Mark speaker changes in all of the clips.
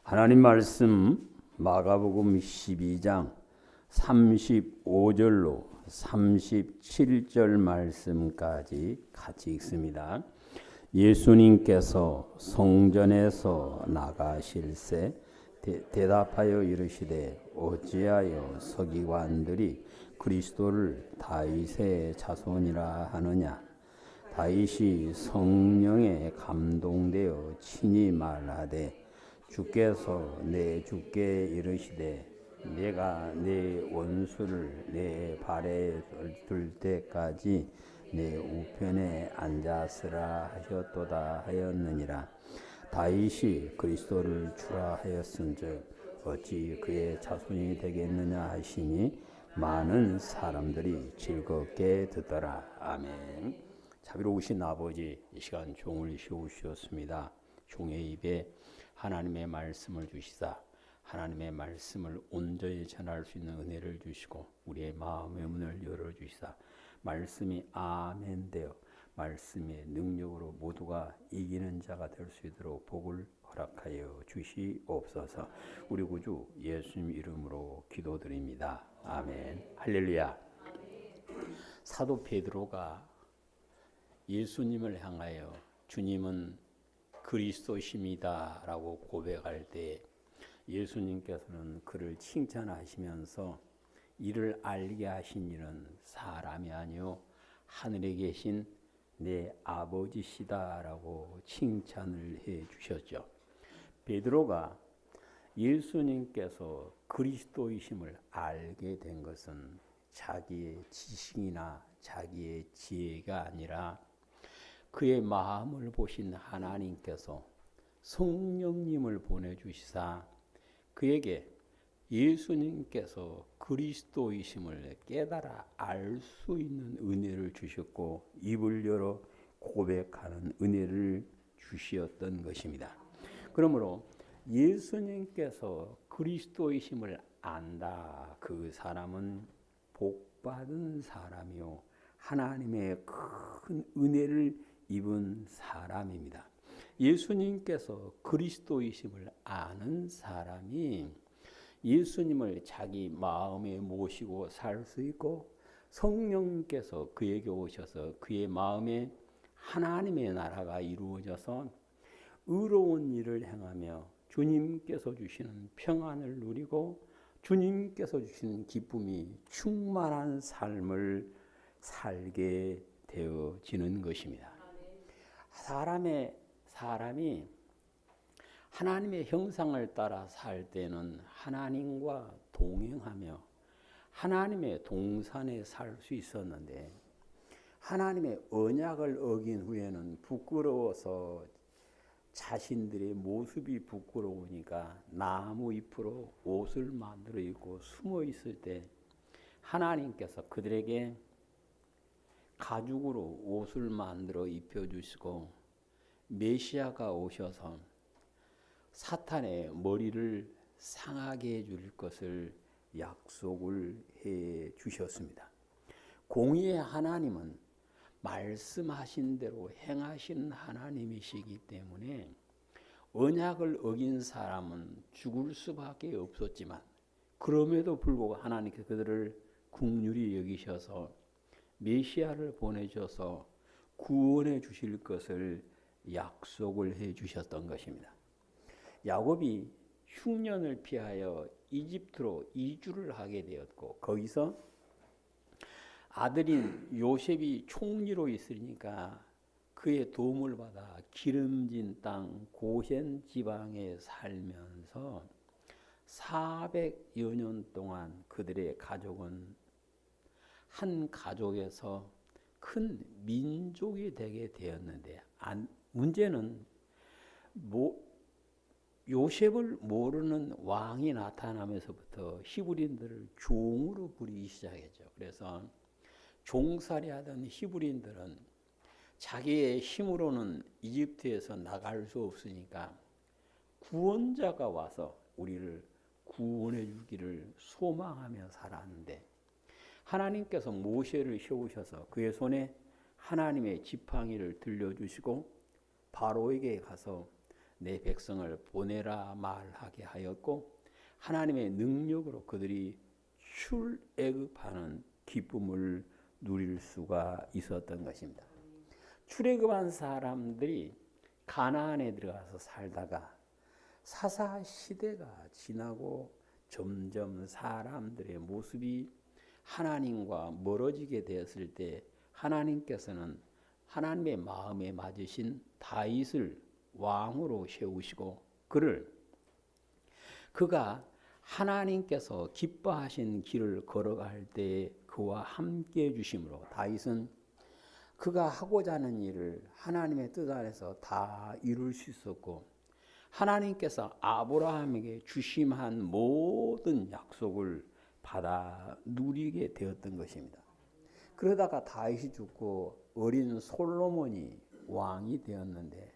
Speaker 1: 하나님 말씀 마가복음 12장 35절로 37절 말씀까지 같이 읽습니다. 예수님께서 성전에서 나가실새 대답하여 이르시되 어찌하여 서기관들이 그리스도를 다윗의 자손이라 하느냐. 다윗이 성령에 감동되어 친히 말하되 주께서 내 주께 이르시되 내가 내 원수를 내 발에 둘 때까지 내 우편에 앉았으라 하셨도다 하였느니라. 다윗이 그리스도를 주라 하였은즉 어찌 그의 자손이 되겠느냐 하시니 많은 사람들이 즐겁게 듣더라. 아멘. 자비로우신 아버지, 이 시간 종을 씌우셨습니다. 종의 입에 하나님의 말씀을 주시사 하나님의 말씀을 온전히 전할 수 있는 은혜를 주시고 우리의 마음의 문을 열어주시사 말씀이 아멘 되어 말씀의 능력으로 모두가 이기는 자가 될 수 있도록 복을 허락하여 주시옵소서. 우리 구주 예수님 이름으로 기도드립니다. 아멘. 할렐루야. 사도 베드로가 예수님을 향하여 주님은 그리스도십니다 라고 고백할 때 예수님께서는 그를 칭찬하시면서 이를 알게 하신 이는 사람이 아니요 하늘에 계신 내 아버지시다 라고 칭찬을 해 주셨죠. 베드로가 예수님께서 그리스도이심을 알게 된 것은 자기의 지식이나 자기의 지혜가 아니라 그의 마음을 보신 하나님께서 성령님을 보내주시사 그에게 예수님께서 그리스도이심을 깨달아 알 수 있는 은혜를 주셨고 입을 열어 고백하는 은혜를 주시었던 것입니다. 그러므로 예수님께서 그리스도이심을 안다. 그 사람은 복받은 사람이요 하나님의 큰 은혜를 입은 사람입니다. 예수님께서 그리스도이심을 아는 사람이 예수님을 자기 마음에 모시고 살 수 있고 성령님께서 그에게 오셔서 그의 마음에 하나님의 나라가 이루어져서 의로운 일을 행하며 주님께서 주시는 평안을 누리고 주님께서 주시는 기쁨이 충만한 삶을 살게 되어지는 것입니다. 사람이 하나님의 형상을 따라 살 때는 하나님과 동행하며 하나님의 동산에 살 수 있었는데 하나님의 언약을 어긴 후에는 부끄러워서 자신들의 모습이 부끄러우니까 나무 잎으로 옷을 만들어 입고 숨어 있을 때 하나님께서 그들에게 가죽으로 옷을 만들어 입혀주시고 메시아가 오셔서 사탄의 머리를 상하게 해줄 것을 약속을 해 주셨습니다. 공의의 하나님은 말씀하신 대로 행하신 하나님이시기 때문에 언약을 어긴 사람은 죽을 수밖에 없었지만 그럼에도 불구하고 하나님께서 그들을 긍휼히 여기셔서 메시아를 보내셔서 구원해 주실 것을 약속을 해 주셨던 것입니다. 야곱이 흉년을 피하여 이집트로 이주를 하게 되었고 거기서 아들인 요셉이 총리로 있으니까 그의 도움을 받아 기름진 땅 고센 지방에 살면서 400여 년 동안 그들의 가족은 한 가족에서 큰 민족이 되게 되었는데 문제는 요셉을 모르는 왕이 나타나면서부터 히브리인들을 종으로 부리기 시작했죠. 그래서 종살이 하던 히브리인들은 자기의 힘으로는 이집트에서 나갈 수 없으니까 구원자가 와서 우리를 구원해 주기를 소망하며 살았는데 하나님께서 모세를 세우셔서 그의 손에 하나님의 지팡이를 들려주시고 바로에게 가서 내 백성을 보내라 말하게 하였고 하나님의 능력으로 그들이 출애굽하는 기쁨을 누릴 수가 있었던 것입니다. 출애굽한 사람들이 가나안에 들어가서 살다가 사사 시대가 지나고 점점 사람들의 모습이 하나님과 멀어지게 되었을 때 하나님께서는 하나님의 마음에 맞으신 다윗을 왕으로 세우시고 그가 하나님께서 기뻐하신 길을 걸어갈 때 그와 함께 해주심으로 다윗은 그가 하고자 하는 일을 하나님의 뜻 안에서 다 이룰 수 있었고 하나님께서 아브라함에게 주심한 모든 약속을 받아 누리게 되었던 것입니다. 그러다가 다윗이 죽고 어린 솔로몬이 왕이 되었는데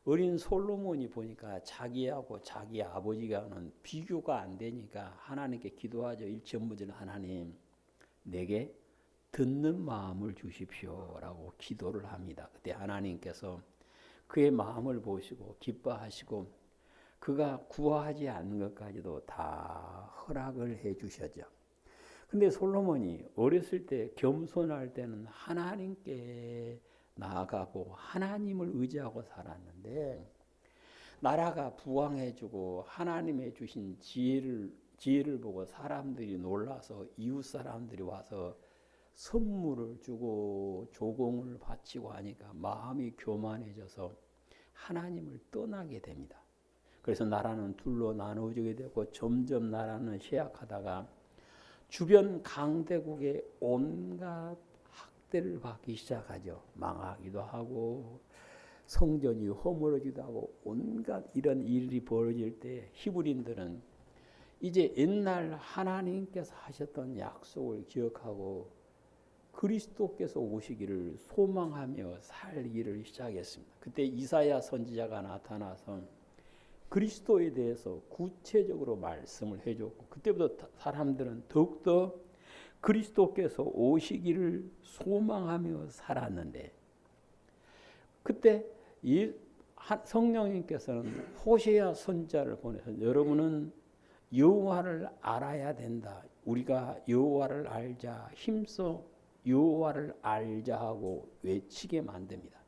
Speaker 1: 어린 솔로몬이 보니까 자기하고 자기 아버지가는 비교가 안 되니까 하나님께 기도하죠. 일천부전 하나님 내게 듣는 마음을 주십시오라고 기도를 합니다. 그때 하나님께서 그의 마음을 보시고 기뻐하시고 그가 구하지 않는 것까지도 다 허락을 해 주셨죠. 근데 솔로몬이 어렸을 때 겸손할 때는 하나님께 나아가고 하나님을 의지하고 살았는데 나라가 부강해지고 하나님의 주신 지혜를 보고 사람들이 놀라서 이웃 사람들이 와서 선물을 주고 조공을 바치고 하니까 마음이 교만해져서 하나님을 떠나게 됩니다. 그래서 나라는 둘로 나누어지게 되고 점점 나라는 쇠약하다가 주변 강대국의 온갖 학대를 받기 시작하죠. 망하기도 하고 성전이 허물어지기도 하고 온갖 이런 일이 벌어질 때 히브리인들은 이제 옛날 하나님께서 하셨던 약속을 기억하고 그리스도께서 오시기를 소망하며 살기를 시작했습니다. 그때 이사야 선지자가 나타나서 그리스도에 대해서 구체적으로 말씀을 해줬고 그때부터 사람들은 더욱더 그리스도께서 오시기를 소망하며 살았는데 그때 성령님께서는 호세아 선지자를 보내서 여러분은 여호와를 알아야 된다. 우리가 여호와를 알자 힘써 여호와를 알자 하고 외치게 만듭니다.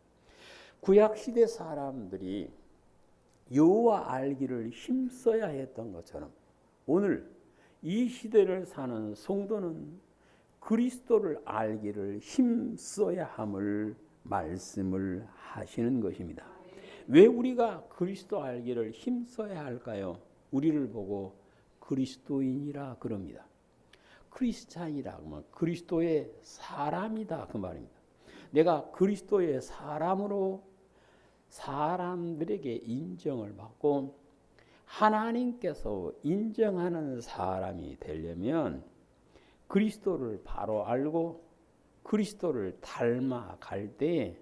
Speaker 1: 구약 시대 사람들이 여호와 알기를 힘써야 했던 것처럼 오늘 이 시대를 사는 성도는 그리스도를 알기를 힘써야 함을 말씀을 하시는 것입니다. 왜 우리가 그리스도 알기를 힘써야 할까요? 우리를 보고 그리스도인이라 그럽니다. 크리스찬이라 그러면 그리스도의 사람이다 그 말입니다. 내가 그리스도의 사람으로 사람들에게 인정을 받고 하나님께서 인정하는 사람이 되려면 그리스도를 바로 알고 그리스도를 닮아갈 때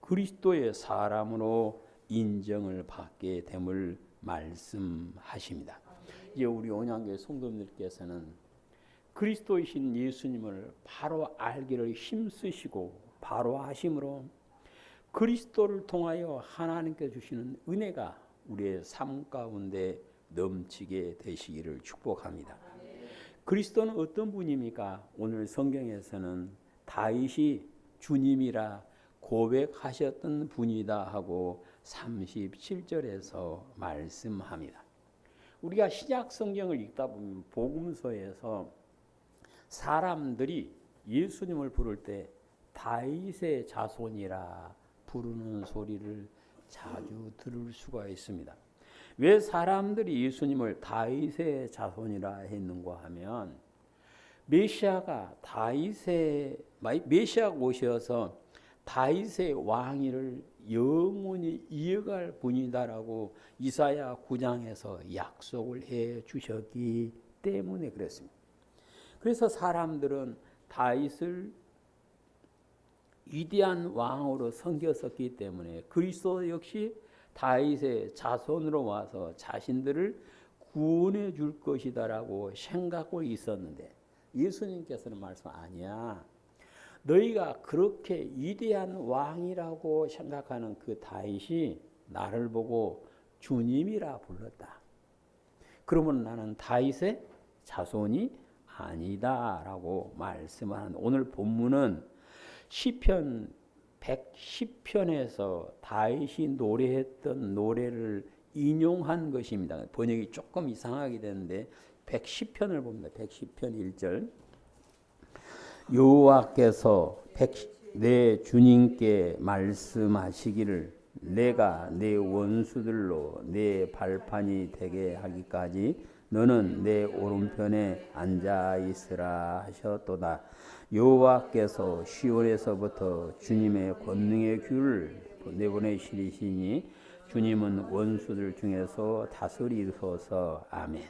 Speaker 1: 그리스도의 사람으로 인정을 받게 됨을 말씀하십니다. 이제 우리 온양교회 성도님들께서는 그리스도이신 예수님을 바로 알기를 힘쓰시고 바로 하심으로 그리스도를 통하여 하나님께 주시는 은혜가 우리의 삶 가운데 넘치게 되시기를 축복합니다. 그리스도는 어떤 분입니까? 오늘 성경에서는 다윗이 주님이라 고백하셨던 분이다 하고 37절에서 말씀합니다. 우리가 신약 성경을 읽다 보면 복음서에서 사람들이 예수님을 부를 때 다윗의 자손이라 부르는 소리를 자주 들을 수가 있습니다. 왜 사람들이 예수님을 다윗의 자손이라 했는가 하면 메시아가 오셔서 다윗의 왕위를 영원히 이어갈 분이다라고 이사야 9장에서 약속을 해 주셨기 때문에 그렇습니다. 그래서 사람들은 다윗을 위대한 왕으로 섬겼었기 때문에 그리스도 역시 다윗의 자손으로 와서 자신들을 구원해 줄 것이다라고 생각하고 있었는데 예수님께서는 말씀 아니야. 너희가 그렇게 위대한 왕이라고 생각하는 그 다윗이 나를 보고 주님이라 불렀다. 그러면 나는 다윗의 자손이 아니다라고 말씀하는 오늘 본문은 시편 110편에서 다윗이 노래했던 노래를 인용한 것입니다. 번역이 조금 이상하게 되는데 110편을 봅니다. 110편 1절 여호와께서 내 주님께 말씀하시기를 내가 내 원수들로 내 발판이 되게 하기까지 너는 내 오른편에 앉아 있으라 하셨도다. 여호와께서 시온에서부터 주님의 권능의 귀를 내보내시리시니 주님은 원수들 중에서 다스리소서. 아멘.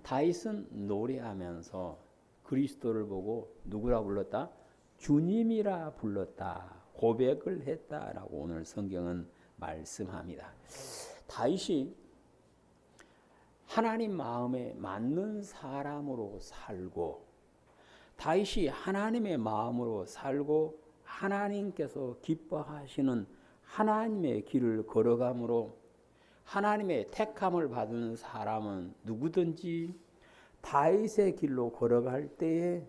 Speaker 1: 다윗은 노래하면서 그리스도를 보고 누구라 불렀다? 주님이라 불렀다. 고백을 했다라고 오늘 성경은 말씀합니다. 다윗이 하나님 마음에 맞는 사람으로 살고 다윗이 하나님의 마음으로 살고 하나님께서 기뻐하시는 하나님의 길을 걸어가므로 하나님의 택함을 받은 사람은 누구든지 다윗의 길로 걸어갈 때에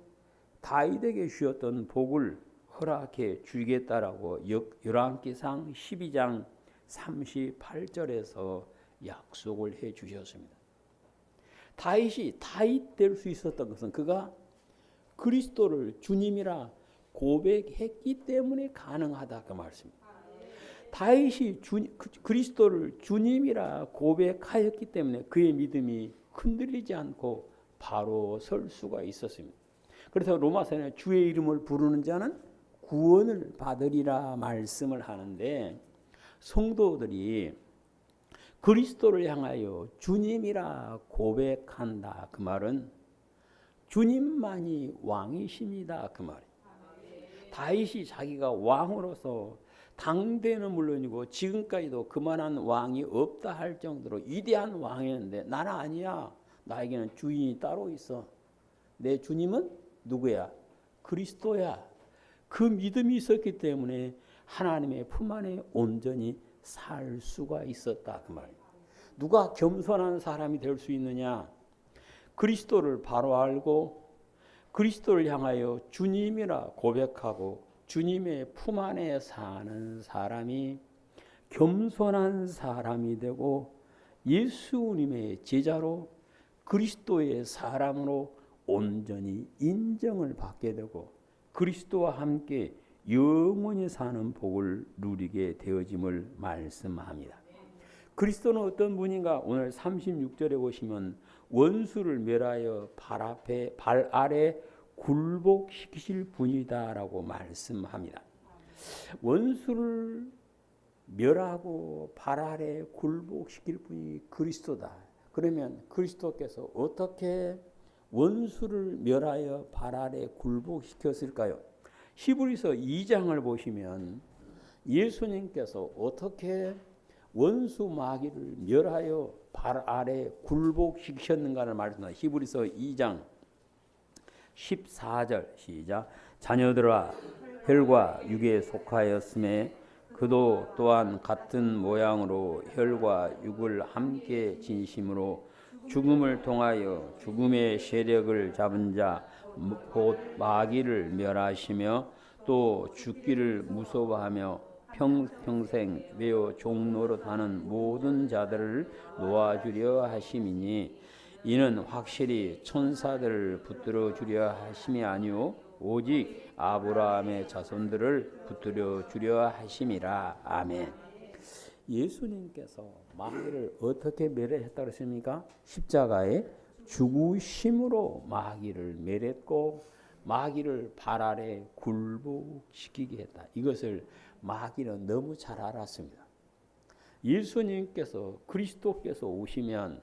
Speaker 1: 다윗에게 주었던 복을 허락해 주겠다라고 열왕기상 12장 38절에서 약속을 해 주셨습니다. 다윗이 다윗 될 수 있었던 것은 그가 그리스도를 주님이라 고백했기 때문에 가능하다 그 말씀입니다. 다윗이 그리스도를 주님이라 고백하였기 때문에 그의 믿음이 흔들리지 않고 바로 설 수가 있었습니다. 그래서 로마서에 주의 이름을 부르는 자는 구원을 받으리라 말씀을 하는데 성도들이 그리스도를 향하여 주님이라 고백한다. 그 말은 주님만이 왕이십니다. 그 말이에요. 다윗이 자기가 왕으로서 당대는 물론이고 지금까지도 그만한 왕이 없다 할 정도로 위대한 왕이었는데 나는 아니야. 나에게는 주인이 따로 있어. 내 주님은 누구야? 그리스도야. 그 믿음이 있었기 때문에 하나님의 품 안에 온전히 살 수가 있었다 그 말입니다. 누가 겸손한 사람이 될 수 있느냐? 그리스도를 바로 알고 그리스도를 향하여 주님이라 고백하고 주님의 품 안에 사는 사람이 겸손한 사람이 되고 예수님의 제자로 그리스도의 사람으로 온전히 인정을 받게 되고 그리스도와 함께 영원히 사는 복을 누리게 되어짐을 말씀합니다. 그리스도는 어떤 분인가? 오늘 36절에 보시면 원수를 멸하여 발 아래 굴복시키실 분이다라고 말씀합니다. 원수를 멸하고 발 아래 굴복시킬 분이 그리스도다. 그러면 그리스도께서 어떻게 원수를 멸하여 발 아래 굴복시켰을까요? 히브리서 2장을 보시면 예수님께서 어떻게 원수 마귀를 멸하여 발 아래 굴복시켰는가를 말씀합니다. 히브리서 2장 14절 시작. 자녀들아 혈과 육에 속하였음에 그도 또한 같은 모양으로 혈과 육을 함께 진심으로 죽음을 통하여 죽음의 세력을 잡은 자 곧 마귀를 멸하시며 또 죽기를 무서워하며 평생 매우 종노릇하는 모든 자들을 놓아주려 하심이니 이는 확실히 천사들을 붙들어 주려 하심이 아니오 오직 아브라함의 자손들을 붙들어 주려 하심이라. 아멘. 예수님께서 마귀를 어떻게 멸했다고 했습니까? 십자가에 죽으심으로 마귀를 멸했고 마귀를 발 아래 굴복시키게 했다. 이것을 마귀는 너무 잘 알았습니다. 예수님께서 그리스도께서 오시면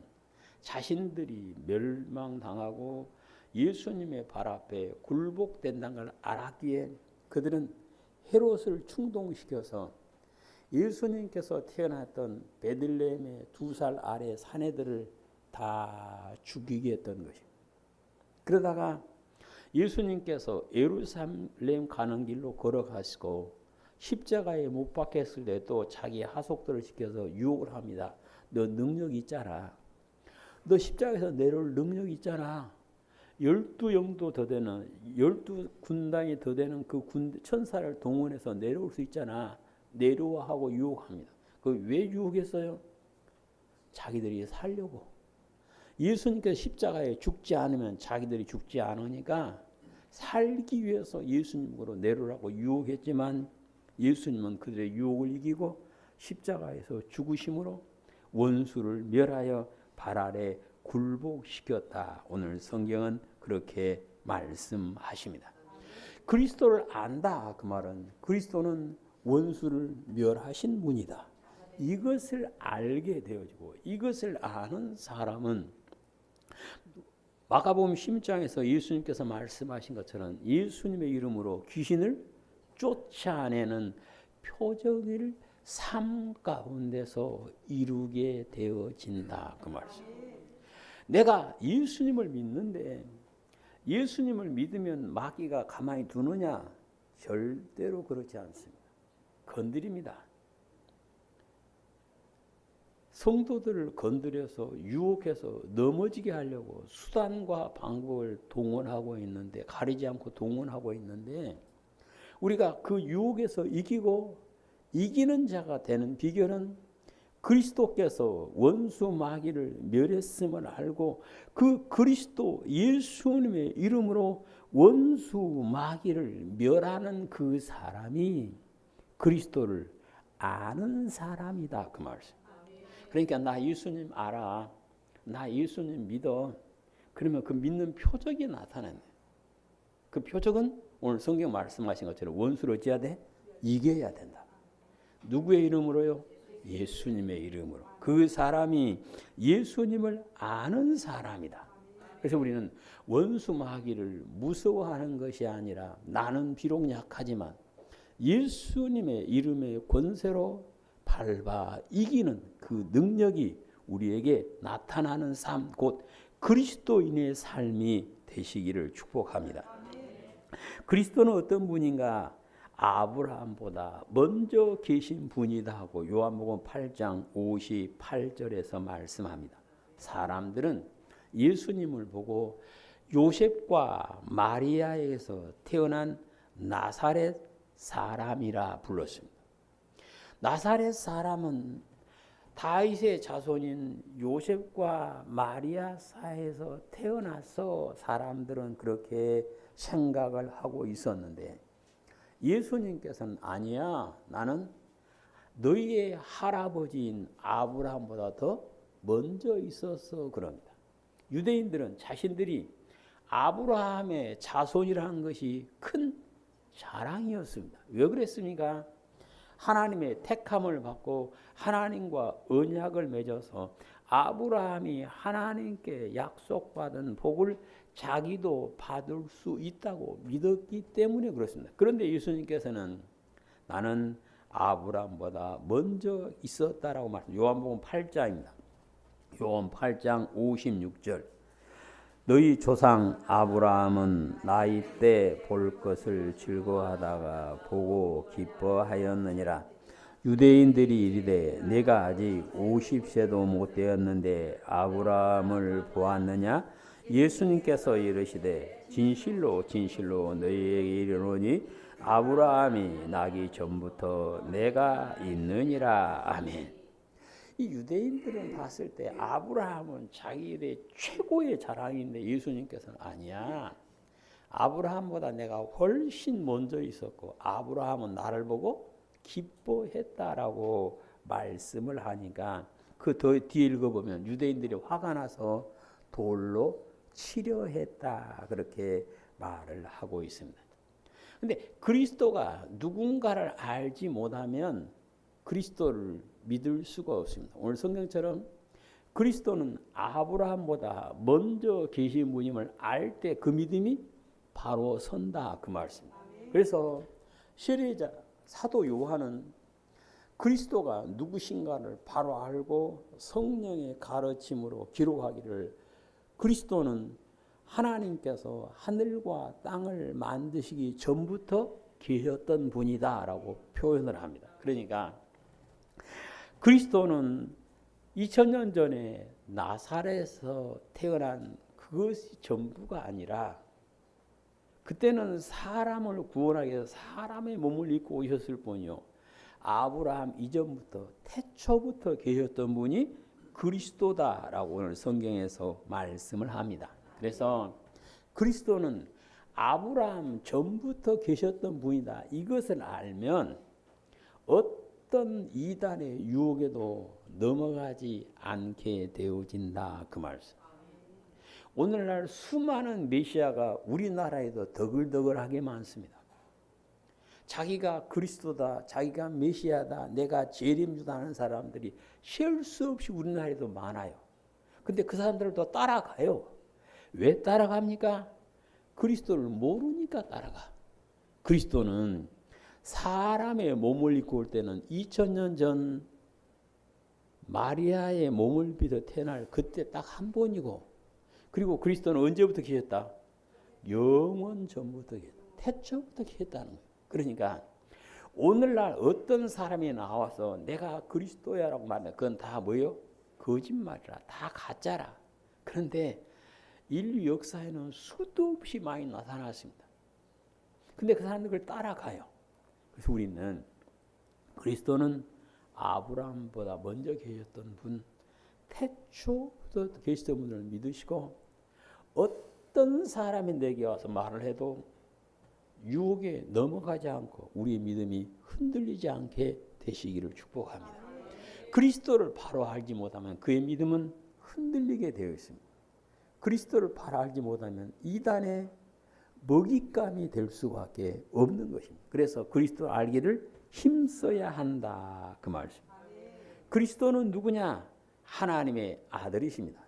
Speaker 1: 자신들이 멸망당하고 예수님의 발 앞에 굴복된다는 걸 알았기에 그들은 헤롯을 충동시켜서 예수님께서 태어났던 베들레헴의 2살 아래 사내들을 다 죽이게 했던 것입니다. 그러다가 예수님께서 예루살렘 가는 길로 걸어가시고 십자가에 못 박혔을 때 또 자기 하속들을 시켜서 유혹을 합니다. 너 능력 있잖아. 너 십자가에서 내려올 능력 있잖아. 12영도 더 되는 12군당이 더 되는 그 천사를 동원해서 내려올 수 있잖아. 내려와 하고 유혹합니다. 그 왜 유혹했어요? 자기들이 살려고. 예수님께서 십자가에 죽지 않으면 자기들이 죽지 않으니까 살기 위해서 예수님으로 내려오라고 유혹했지만 예수님은 그들의 유혹을 이기고 십자가에서 죽으심으로 원수를 멸하여 발 아래 굴복시켰다. 오늘 성경은 그렇게 말씀하십니다. 그리스도를 안다. 그 말은 그리스도는 원수를 멸하신 분이다. 이것을 알게 되어지고 이것을 아는 사람은 마가복음 10장에서 예수님께서 말씀하신 것처럼 예수님의 이름으로 귀신을 쫓아내는 표적을 삶 가운데서 이루게 되어진다. 그 말씀. 내가 예수님을 믿는데 예수님을 믿으면 마귀가 가만히 두느냐? 절대로 그렇지 않습니다. 건드립니다. 성도들을 건드려서 유혹해서 넘어지게 하려고 수단과 방법을 동원하고 있는데 가리지 않고 동원하고 있는데 우리가 그 유혹에서 이기는 자가 되는 비결은 그리스도께서 원수 마귀를 멸했음을 알고 그 그리스도 예수님의 이름으로 원수 마귀를 멸하는 그 사람이 그리스도를 아는 사람이다. 그 말씀. 그러니까 나 예수님 알아. 나 예수님 믿어. 그러면 그 믿는 표적이 나타나네. 그 표적은 오늘 성경 말씀하신 것처럼 원수를 어찌해야 돼? 이겨야 된다. 누구의 이름으로요? 예수님의 이름으로. 그 사람이 예수님을 아는 사람이다. 그래서 우리는 원수 마귀를 무서워하는 것이 아니라 나는 비록 약하지만 예수님의 이름의 권세로 밟아 이기는 그 능력이 우리에게 나타나는 삶, 곧 그리스도인의 삶이 되시기를 축복합니다. 그리스도는 어떤 분인가? 아브라함보다 먼저 계신 분이다 하고 요한복음 8장 58절에서 말씀합니다. 사람들은 예수님을 보고 요셉과 마리아에게서 태어난 나사렛 사람이라 불렀습니다. 나사렛 사람은 다윗의 자손인 요셉과 마리아 사이에서 태어나서 사람들은 그렇게 생각을 하고 있었는데 예수님께서는 아니야. 나는 너희의 할아버지인 아브라함보다 더 먼저 있었어 그럽니다. 유대인들은 자신들이 아브라함의 자손이라는 것이 큰 자랑이었습니다. 왜 그랬습니까? 하나님의 택함을 받고 하나님과 언약을 맺어서 아브라함이 하나님께 약속받은 복을 자기도 받을 수 있다고 믿었기 때문에 그렇습니다. 그런데 예수님께서는 나는 아브라함보다 먼저 있었다라고 말씀. 요한복음 8장입니다. 요한 8장 56절. 너희 조상 아브라함은 나이 때 볼 것을 즐거워하다가 보고 기뻐하였느니라. 유대인들이 이르되 내가 아직 50세도 못 되었는데 아브라함을 보았느냐? 예수님께서 이르시되 진실로 진실로 너희에게 이르노니 아브라함이 나기 전부터 내가 있느니라. 아멘. 이 유대인들은 봤을 때 아브라함은 자기들의 최고의 자랑인데 예수님께서는 아니야. 아브라함보다 내가 훨씬 먼저 있었고 아브라함은 나를 보고 기뻐했다라고 말씀을 하니까 그 더 뒤에 읽어보면 유대인들이 화가 나서 돌로 치려 했다 그렇게 말을 하고 있습니다. 근데 그리스도가 누군가를 알지 못하면 그리스도를 믿을 수가 없습니다. 오늘 성경처럼 그리스도는 아브라함보다 먼저 계신 분임을 알 때 그 믿음이 바로 선다 그 말씀입니다. 그래서 시리자 사도 요한은 그리스도가 누구신가를 바로 알고 성령의 가르침으로 기록하기를 그리스도는 하나님께서 하늘과 땅을 만드시기 전부터 계셨던 분이다 라고 표현을 합니다. 그러니까 그리스도는 2000년 전에 나사렛에서 태어난 그것이 전부가 아니라 그때는 사람을 구원하기 위해서 사람의 몸을 입고 오셨을 뿐이요. 아브라함 이전부터 태초부터 계셨던 분이 그리스도다라고 오늘 성경에서 말씀을 합니다. 그래서 그리스도는 아브라함 전부터 계셨던 분이다. 이것을 알면 어떤 이단의 유혹에도 넘어가지 않게 되어진다. 그 말씀. 오늘날 수많은 메시아가 우리나라에도 더글더글하게 많습니다. 자기가 그리스도다, 자기가 메시아다, 내가 재림주다 하는 사람들이 셀 수 없이 우리나라에도 많아요. 근데 그 사람들도 따라가요. 왜 따라갑니까? 그리스도를 모르니까 따라가. 그리스도는 사람의 몸을 입고 올 때는 2000년 전 마리아의 몸을 빌어 태어날 그때 딱 한 번이고, 그리고 그리스도는 언제부터 계셨다? 영원 전부터 계셨다. 태초부터 계셨다는 거예요. 그러니까 오늘날 어떤 사람이 나와서 내가 그리스도야라고 말하면 그건 다 뭐예요? 거짓말이라, 다 가짜라. 그런데 인류 역사에는 수도 없이 많이 나타났습니다. 근데 그 사람들 그걸 따라가요. 그래서 우리는 그리스도는 아브라함보다 먼저 계셨던 분, 태초부터 계시던 분을 믿으시고 어떤 사람이 내게 와서 말을 해도 유혹에 넘어가지 않고 우리의 믿음이 흔들리지 않게 되시기를 축복합니다. 그리스도를 바로 알지 못하면 그의 믿음은 흔들리게 되어 있습니다. 그리스도를 바로 알지 못하면 이단의 먹잇감이 될 수밖에 없는 것입니다. 그래서 그리스도를 알기를 힘써야 한다. 그 말씀. 그리스도는 누구냐? 하나님의 아들이십니다.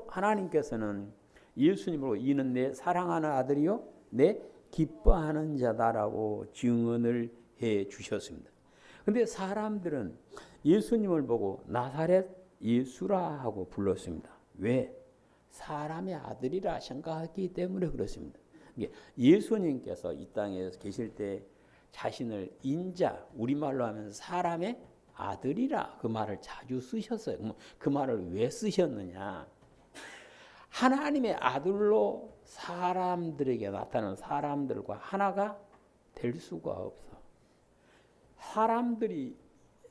Speaker 1: 하나님께서는 예수님으로 이는 내 사랑하는 아들이요 내 기뻐하는 자다라고 증언을 해 주셨습니다. 그런데 사람들은 예수님을 보고 나사렛 예수라 하고 불렀습니다. 왜? 사람의 아들이라 생각했기 때문에 그렇습니다. 예수님께서 이 땅에 계실 때 자신을 인자, 우리말로 하면 사람의 아들이라 그 말을 자주 쓰셨어요. 그 말을 왜 쓰셨느냐? 하나님의 아들로 사람들에게 나타나는 사람들과 하나가 될 수가 없어. 사람들이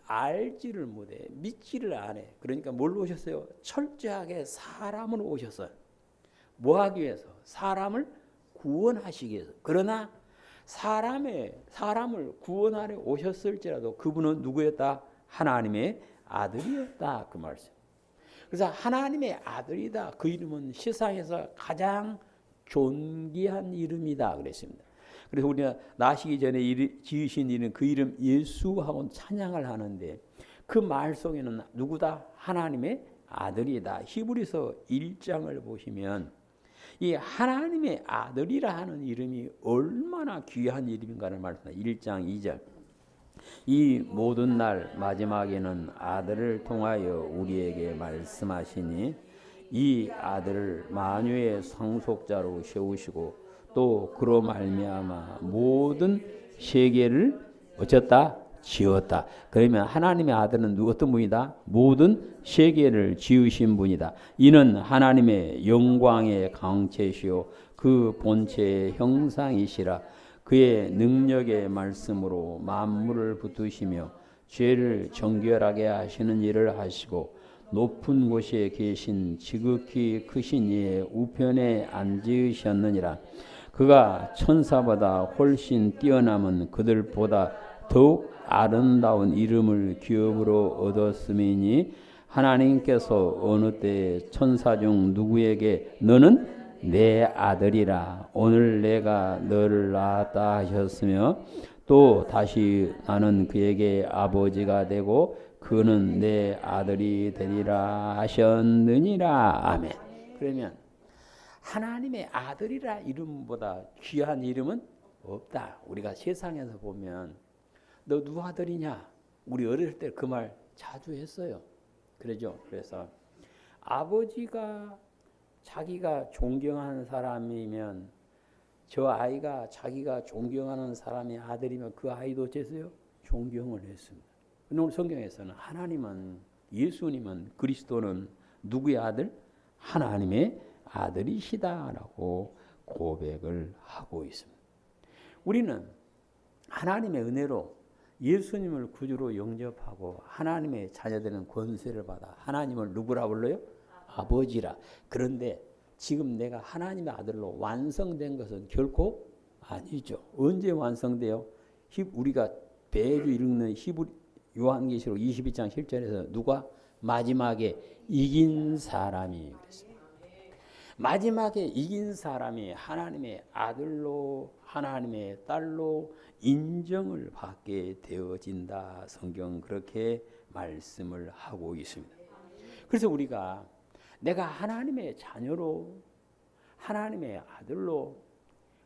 Speaker 1: 알지를 못해, 믿지를 않아. 그러니까 뭘로 오셨어요? 철저하게 사람으로 오셨어요. 뭐 하기 위해서? 사람을 구원하시기 위해서. 그러나 사람을 구원하려 오셨을지라도 그분은 누구였다? 하나님의 아들이었다. 그 말씀. 그래서 하나님의 아들이다. 그 이름은 세상에서 가장 존귀한 이름이다. 그랬습니다. 그래서 우리가 나시기 전에 지으신 이름, 그 이름 예수하고 찬양을 하는데 그 말 속에는 누구다? 하나님의 아들이다. 히브리서 1장을 보시면 이 하나님의 아들이라 하는 이름이 얼마나 귀한 이름인가를 말씀합니다. 1장 2절. 이 모든 날 마지막에는 아들을 통하여 우리에게 말씀하시니 이 아들을 만유의 상속자로 세우시고 또 그로 말미암아 모든 세계를 어쩌다? 지었다. 그러면 하나님의 아들은 어떤 분이다? 모든 세계를 지으신 분이다. 이는 하나님의 영광의 강체시요 그 본체의 형상이시라. 그의 능력의 말씀으로 만물을 붙드시며 죄를 정결하게 하시는 일을 하시고 높은 곳에 계신 지극히 크신 이의 우편에 앉으셨느니라. 그가 천사보다 훨씬 뛰어남은 그들보다 더욱 아름다운 이름을 기업으로 얻었음이니 하나님께서 어느 때에 천사 중 누구에게 너는 내 아들이라 오늘 내가 너를 낳았다 하셨으며 또 다시 나는 그에게 아버지가 되고 그는 내 아들이 되리라 하셨느니라. 아멘. 그러면 하나님의 아들이라 이름보다 귀한 이름은 없다. 우리가 세상에서 보면 너 누구 아들이냐? 우리 어렸을 때 그 말 자주 했어요. 그러죠. 그래서 아버지가 자기가 존경하는 사람이면 저 아이가 자기가 존경하는 사람의 아들이면 그 아이도 어째서요? 존경을 했습니다. 오늘 성경에서는 하나님은 예수님은 그리스도는 누구의 아들? 하나님의 아들이시다라고 고백을 하고 있습니다. 우리는 하나님의 은혜로 예수님을 구주로 영접하고 하나님의 자녀되는 권세를 받아 하나님을 누구라 불러요? 아버지라. 그런데 지금 내가 하나님의 아들로 완성된 것은 결코 아니죠. 언제 완성돼요? 우리가 매주 읽는 요한계시록 22장 7절에서 누가 마지막에 이긴 사람이 그랬습니다. 마지막에 이긴 사람이 하나님의 아들로 하나님의 딸로 인정을 받게 되어진다. 성경 그렇게 말씀을 하고 있습니다. 그래서 우리가 내가 하나님의 자녀로 하나님의 아들로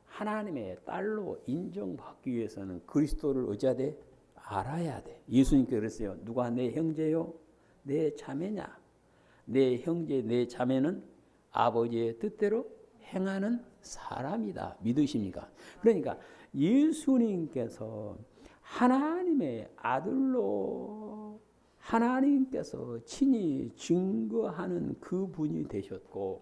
Speaker 1: 하나님의 딸로 인정받기 위해서는 그리스도를 의지하되 알아야 돼. 예수님께서 그랬어요. 누가 내 형제요? 내 자매냐? 내 형제 내 자매는 아버지의 뜻대로 행하는 사람이다. 믿으십니까? 그러니까 예수님께서 하나님의 아들로 하나님께서 친히 증거하는 그분이 되셨고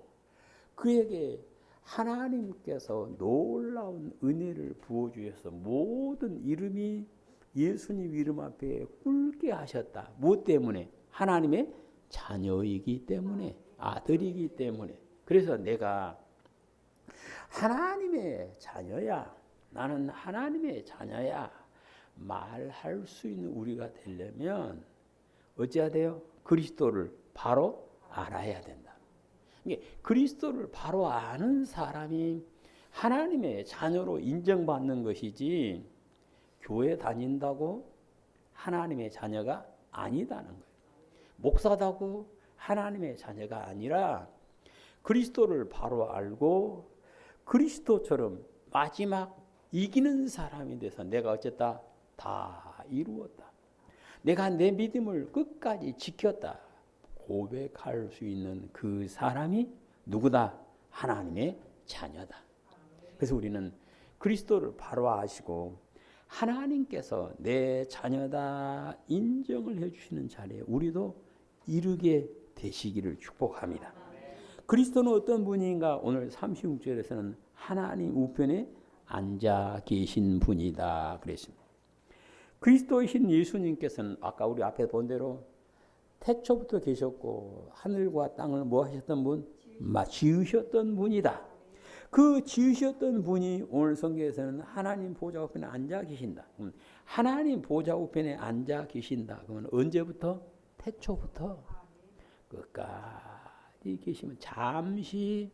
Speaker 1: 그에게 하나님께서 놀라운 은혜를 부어주셔서 모든 이름이 예수님 이름 앞에 꿇게 하셨다. 무엇 때문에? 하나님의 자녀이기 때문에, 아들이기 때문에. 그래서 내가 하나님의 자녀야, 나는 하나님의 자녀야 말할 수 있는 우리가 되려면 어찌해야 돼요? 그리스도를 바로 알아야 된다. 그리스도를 바로 아는 사람이 하나님의 자녀로 인정받는 것이지 교회 다닌다고 하나님의 자녀가 아니다는 거예요. 목사다고 하나님의 자녀가 아니라 그리스도를 바로 알고 그리스도처럼 마지막 이기는 사람이 돼서 내가 어쨌다? 다 이루었다. 내가 내 믿음을 끝까지 지켰다. 고백할 수 있는 그 사람이 누구다? 하나님의 자녀다. 그래서 우리는 그리스도를 바로 아시고 하나님께서 내 자녀다 인정을 해주시는 자리에 우리도 이르게 되시기를 축복합니다. 그리스도는 어떤 분인가? 오늘 36절에서는 하나님 우편에 앉아 계신 분이다 그랬습니다. 그리스도이신 예수님께서는 아까 우리 앞에 본 대로 태초부터 계셨고 하늘과 땅을 뭐 하셨던 분? 지으셨던 분이다. 그 지으셨던 분이 오늘 성경에서는 하나님 보좌 우편에 앉아 계신다. 하나님 보좌 우편에 앉아 계신다. 그러면 언제부터? 태초부터 끝까지 계시면 잠시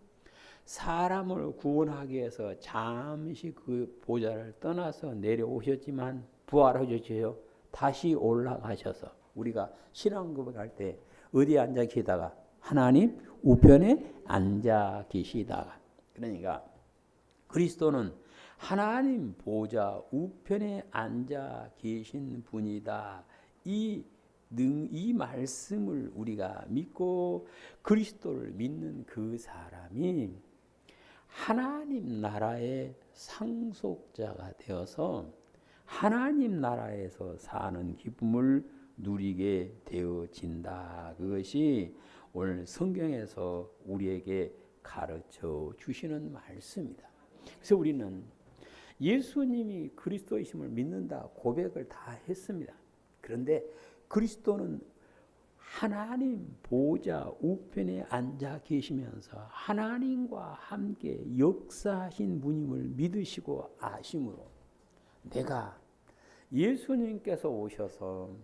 Speaker 1: 사람을 구원하기 위해서 잠시 그 보좌를 떠나서 내려오셨지만 부활하셨죠. 다시 올라가셔서 우리가 신앙 고백할 때 어디에 앉아 계시다가 하나님 우편에 앉아 계시다가 그러니까 그리스도는 하나님 보좌 우편에 앉아 계신 분이다. 이 말씀을 우리가 믿고 그리스도를 믿는 그 사람이 하나님 나라의 상속자가 되어서 하나님 나라에서 사는 기쁨을 누리게 되어진다. 그것이 오늘 성경에서 우리에게 가르쳐 주시는 말씀이다. 그래서 우리는 예수님이 그리스도이심을 믿는다 고백을 다 했습니다. 그런데 그리스도는 하나님 보좌 우편에 앉아 계시면서 하나님과 함께 역사하신 분임을 믿으시고 아심으로 내가 예수님께서 오셔서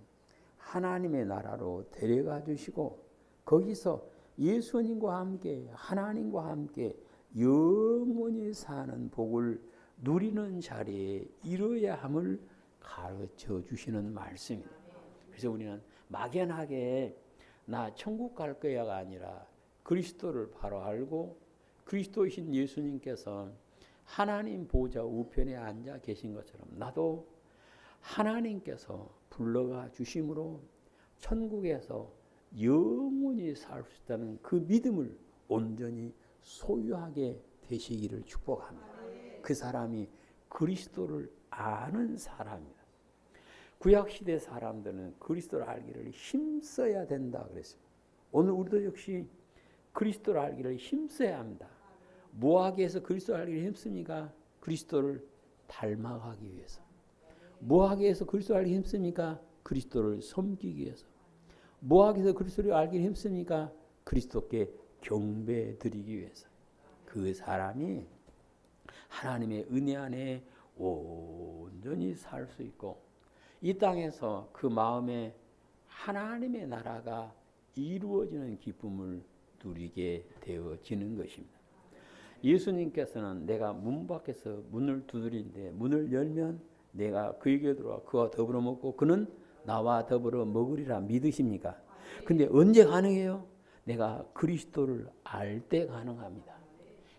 Speaker 1: 하나님의 나라로 데려가 주시고 거기서 예수님과 함께 하나님과 함께 영원히 사는 복을 누리는 자리에 이뤄야 함을 가르쳐 주시는 말씀입니다. 그래서 우리는 막연하게 나 천국 갈 거야가 아니라 그리스도를 바로 알고 그리스도이신 예수님께서 하나님 보좌 우편에 앉아 계신 것처럼 나도 하나님께서 불러가 주심으로 천국에서 영원히 살 수 있다는 그 믿음을 온전히 소유하게 되시기를 축복합니다. 그 사람이 그리스도를 아는 사람입니다. 구약 시대 사람들은 그리스도를 알기를 힘써야 된다 그랬습니다. 오늘 우리도 역시 그리스도를 알기를 힘써야 합니다. 뭐하기 위해서 그리스도를 알기를 힘씁니까? 그리스도를 닮아가기 위해서. 뭐하기 위해서 그리스도를 알기 힘씁니까? 그리스도를 섬기기 위해서. 뭐하기 위해서 그리스도를 알기 힘씁니까? 그리스도께 경배 드리기 위해서. 그 사람이 하나님의 은혜 안에 온전히 살 수 있고 이 땅에서 그 마음에 하나님의 나라가 이루어지는 기쁨을 누리게 되어지는 것입니다. 예수님께서는 내가 문 밖에서 문을 두드리는데 문을 열면 내가 그에게 들어와 그와 더불어 먹고 그는 나와 더불어 먹으리라 믿으십니까? 근데 언제 가능해요? 내가 그리스도를 알 때 가능합니다.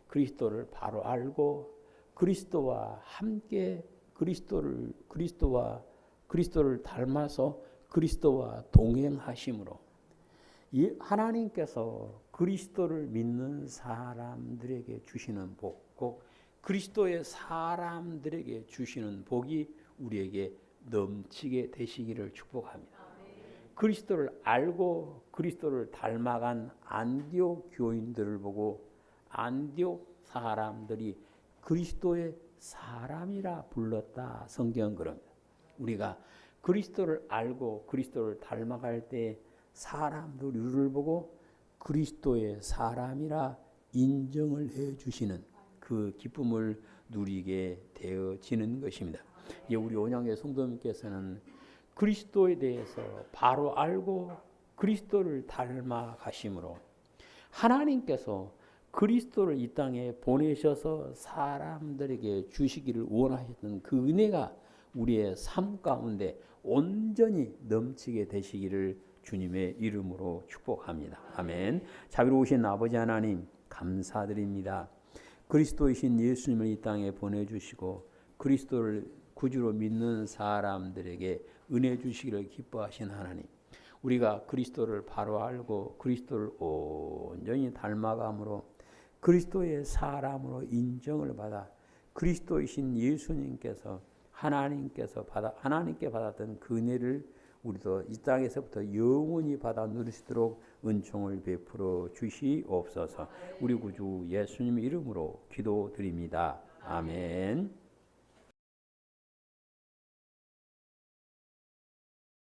Speaker 1: 그리스도를 바로 알고 그리스도와 함께 그리스도를 닮아서 그리스도와 동행하심으로 이 하나님께서 그리스도를 믿는 사람들에게 주시는 복, 꼭 그리스도의 사람들에게 주시는 복이 우리에게 넘치게 되시기를 축복합니다. 그리스도를 알고 그리스도를 닮아간 안디옥 교인들을 보고 안디옥 사람들이 그리스도의 사람이라 불렀다. 성경은 그럽니다. 우리가 그리스도를 알고 그리스도를 닮아갈 때 사람들 우리를 보고 그리스도의 사람이라 인정을 해 주시는 그 기쁨을 누리게 되어지는 것입니다. 우리 온양의 성도님께서는 그리스도에 대해서 바로 알고 그리스도를 닮아 가심으로 하나님께서 그리스도를 이 땅에 보내셔서 사람들에게 주시기를 원하셨던 그 은혜가 우리의 삶 가운데 온전히 넘치게 되시기를 주님의 이름으로 축복합니다. 아멘. 자비로우신 아버지 하나님 감사드립니다. 그리스도이신 예수님을 이 땅에 보내주시고 그리스도를 구주로 믿는 사람들에게 은혜 주시기를 기뻐하신 하나님, 우리가 그리스도를 바로 알고 그리스도를 온전히 닮아감으로 그리스도의 사람으로 인정을 받아 그리스도이신 예수님께서 하나님께 받았던 그 은혜를 우리도 이 땅에서부터 영원히 받아 누릴 수 있도록 은총을 베풀어 주시옵소서. 우리 구주 예수님 이름으로 기도드립니다. 아멘.